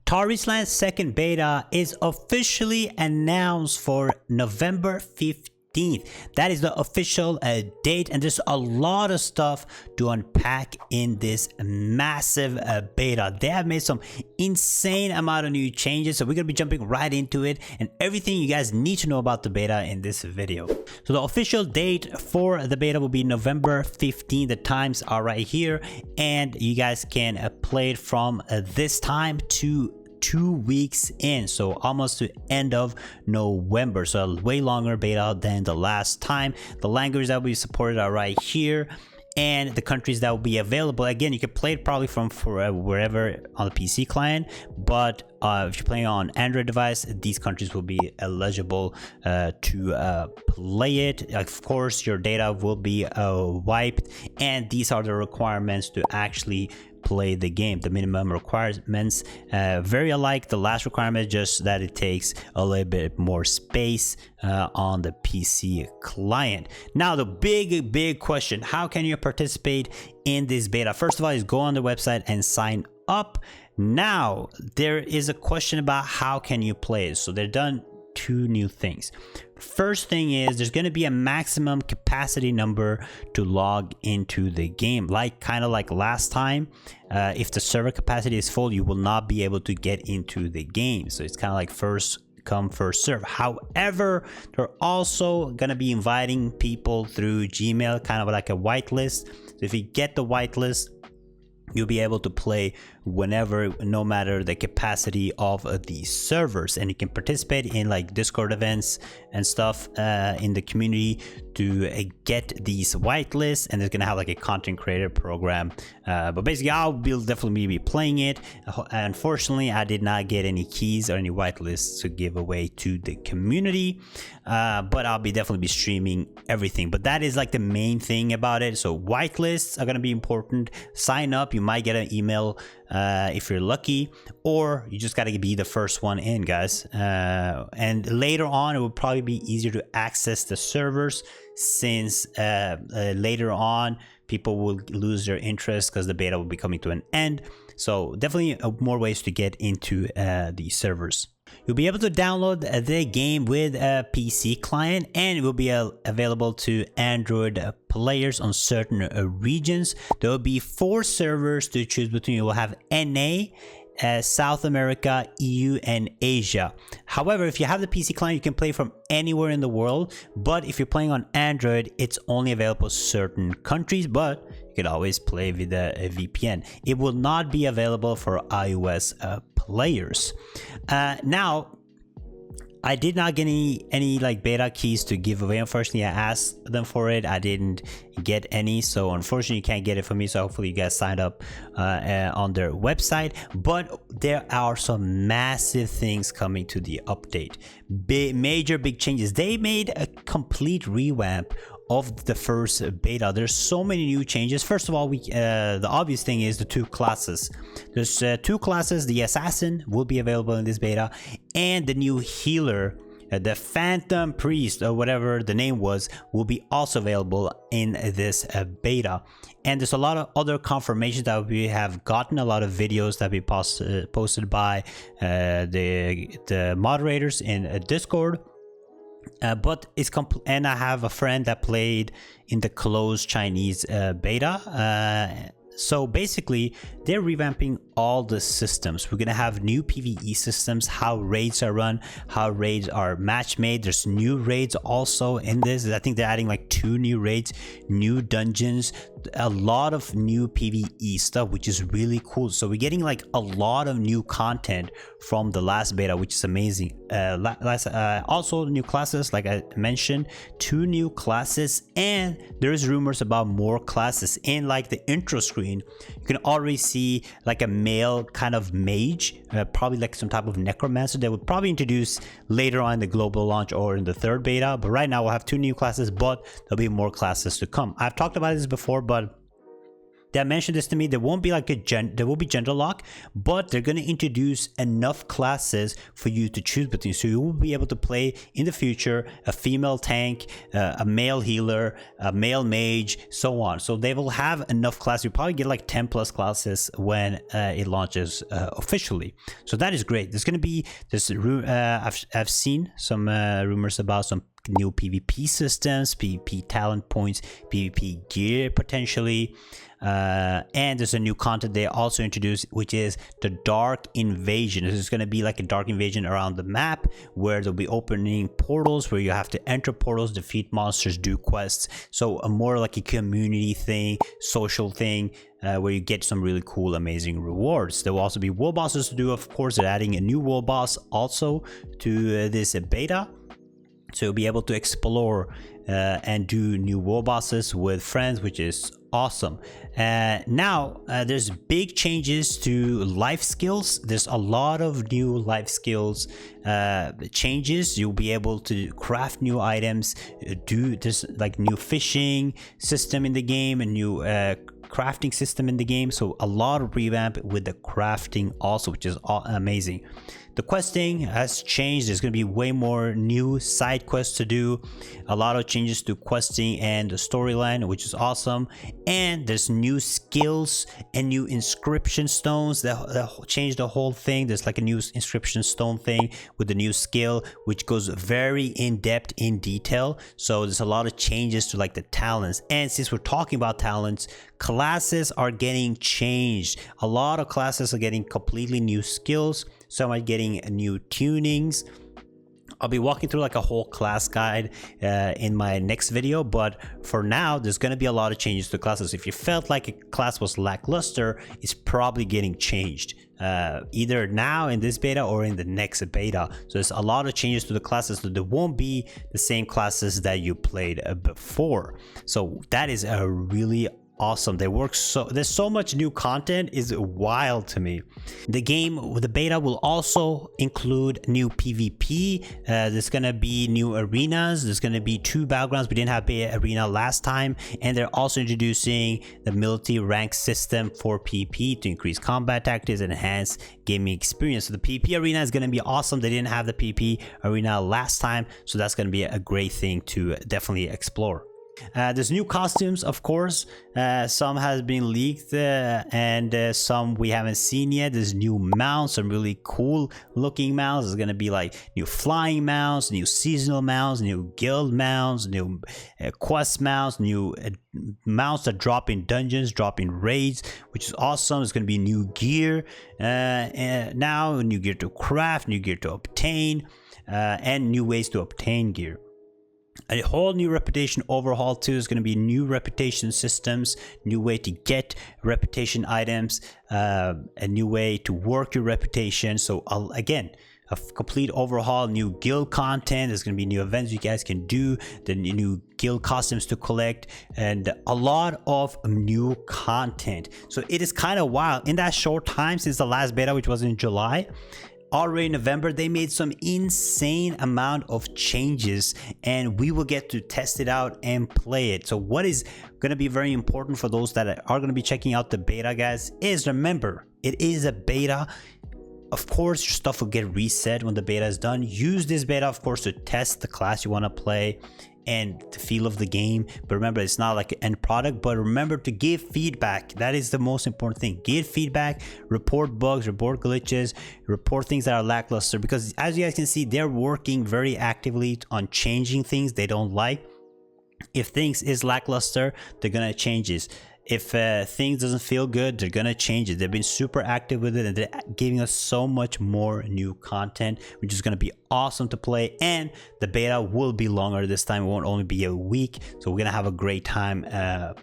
Tarisland second beta is officially announced for November 15th. That is the official date, and there's a lot of stuff to unpack in this massive beta. They have made some insane amount of new changes, so we're gonna be jumping right into it and everything you guys need to know about the beta in this video. So the official date for the beta will be November 15th. The times are right here, and you guys can play it from this time to 2 weeks in, so almost to end of November. So a way longer beta than the last time. The languages that will be supported are right here, and the countries that will be available. Again, you can play it probably from wherever on the PC client, but if you're playing on Android device, these countries will be eligible to play it. Of course, your data will be wiped, and these are the requirements to actually play the game. The minimum requirements very alike the last requirement, just that it takes a little bit more space on the PC client. Now the big question, how can you participate in this beta? First of all is go on the website and sign up. Now there is a question about how can you play it. So they've done two new things. First thing is there's going to be a maximum capacity number to log into the game, kind of like last time. If the server capacity is full, you will not be able to get into the game. So it's kind of like first come first serve. However, they're also going to be inviting people through Gmail, kind of like a whitelist. So if you get the whitelist, you'll be able to play whenever, no matter the capacity of the servers, and you can participate in like Discord events and stuff in the community to get these whitelists, and it's gonna have like a content creator program, but basically I'll definitely be playing it. Unfortunately, I did not get any keys or any whitelists to give away to the community, but I'll definitely be streaming everything. But that is like the main thing about it. So whitelists are going to be important. Sign up, you might get an email if you're lucky, or you just got to be the first one in, guys. And later on it will probably be easier to access the servers, since later on people will lose their interest because the beta will be coming to an end. So definitely more ways to get into the servers. You'll be able to download the game with a PC client, and it will be available to Android players on certain regions. There will be 4 servers to choose between. You will have NA, South America, EU, and Asia. However, if you have the PC client, you can play from anywhere in the world, but if you're playing on Android, it's only available in certain countries, but you can always play with a VPN. It will not be available for iOS players. Now, I did not get any like beta keys to give away. Unfortunately, I asked them for it. I didn't get any, so unfortunately you can't get it from me. So hopefully you guys signed up on their website. But there are some massive things coming to the update. Major big changes. They made a complete revamp of the first beta. There's so many new changes. First of all, the obvious thing is the 2 classes. There's 2 classes. The assassin will be available in this beta, and the new healer, the phantom priest, or whatever the name was, will be also available in this beta. And there's a lot of other confirmations that we have gotten, a lot of videos that we posted by the moderators in Discord. But it's and I have a friend that played in the closed Chinese beta. So basically, they're revamping all the systems. We're gonna have new PvE systems, how raids are run, how raids are match made. There's new raids also in this. I think they're adding like 2 new raids, new dungeons, a lot of new PvE stuff, which is really cool. So we're getting like a lot of new content from the last beta, which is amazing. Also new classes, like I mentioned, 2 new classes, and there's rumors about more classes. In like the intro screen, you can already see like a male kind of mage, probably like some type of necromancer that would probably introduce later on in the global launch or in the 3rd beta. But right now we'll have 2 new classes, but there'll be more classes to come. I've talked about this before, but They mentioned this to me. There won't be like there will be gender lock, but they're going to introduce enough classes for you to choose between. So you will be able to play in the future a female tank, a male healer, a male mage, so on. So they will have enough classes. You probably get like 10 plus classes when it launches officially. So that is great. There's going to be this. I've seen some rumors about some new PvP systems, PvP talent points, PvP gear potentially, and there's a new content they also introduced, which is the Dark Invasion. This is going to be like a Dark Invasion around the map where they'll be opening portals where you have to enter portals, defeat monsters, do quests. So a more like a community thing, social thing, where you get some really cool, amazing rewards. There will also be world bosses to do, of course. They're adding a new world boss also to this beta. So you'll be able to explore and do new world bosses with friends, which is awesome. Now there's big changes to life skills. There's a lot of new life skills changes. You'll be able to craft new items, do this like new fishing system in the game, a new crafting system in the game. So a lot of revamp with the crafting also, which is amazing. The questing has changed. There's going to be way more new side quests to do, a lot of changes to questing and the storyline, which is awesome. And there's new skills and new inscription stones that change the whole thing. There's like a new inscription stone thing with the new skill, which goes very in depth in detail. So there's a lot of changes to like the talents. And since we're talking about talents, classes are getting changed. A lot of classes are getting completely new skills. Some are getting new tunings. I'll be walking through like a whole class guide in my next video, but for now there's going to be a lot of changes to classes. If you felt like a class was lackluster, it's probably getting changed either now in this beta or in the next beta. So there's a lot of changes to the classes, so there won't be the same classes that you played before. So that is a really awesome. They work there's so much new content, is wild to me. The game, the beta will also include new PvP. There's gonna be new arenas. There's gonna be 2 battlegrounds. We didn't have beta arena last time, and they're also introducing the multi-rank system for PvP to increase combat tactics and enhance gaming experience. So the PvP arena is gonna be awesome. They didn't have the PvP arena last time, so that's gonna be a great thing to definitely explore. There's new costumes, of course. Some has been leaked and some we haven't seen yet. There's new mounts, some really cool looking mounts. There's gonna be like new flying mounts, new seasonal mounts, new guild mounts, new quest mounts, new mounts that drop in dungeons, drop in raids, which is awesome. There's gonna be new gear now, new gear to craft, new gear to obtain, and new ways to obtain gear. A whole new reputation overhaul too. Is going to be new reputation systems, new way to get reputation items, a new way to work your reputation. So again, a complete overhaul, new guild content. There's going to be new events you guys can do, the new guild costumes to collect, and a lot of new content. So it is kind of wild. In that short time since the last beta, which was in July, already in November, they made some insane amount of changes, and we will get to test it out and play it. So what is going to be very important for those that are going to be checking out the beta, guys, is remember, it is a beta. Of course, your stuff will get reset when the beta is done. Use this beta, of course, to test the class you want to play and the feel of the game. But remember, it's not like an end product, but remember to give feedback. That is the most important thing. Give feedback, report bugs, report glitches, report things that are lackluster, because as you guys can see, they're working very actively on changing things they don't like. If things is lackluster, they're gonna change this. If things doesn't feel good, they're gonna change it. They've been super active with it, and they're giving us so much more new content, which is gonna be awesome to play. And the beta will be longer this time. It won't only be a week, so we're gonna have a great time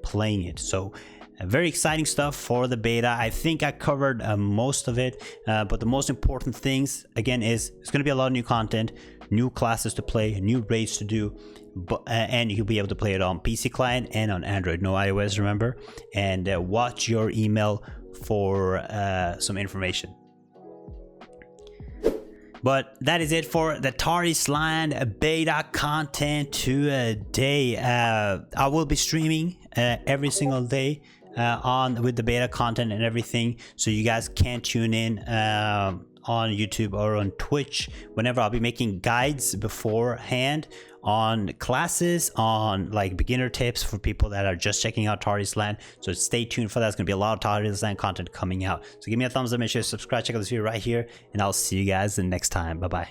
playing it. So very exciting stuff for the beta. I think I covered most of it, but the most important things again is it's gonna be a lot of new content, new classes to play, new raids to do, and you'll be able to play it on PC client and on Android, no iOS, remember. And watch your email for some information. But that is it for the Tarisland beta content today. I will be streaming every single day on with the beta content and everything, so you guys can tune in on YouTube or on Twitch whenever I'll be making guides beforehand on classes, on like beginner tips for people that are just checking out Tarisland. So stay tuned for that. It's gonna be a lot of Tarisland content coming out. So give me a thumbs up, make sure to subscribe, check out this video right here, and I'll see you guys the next time. Bye bye.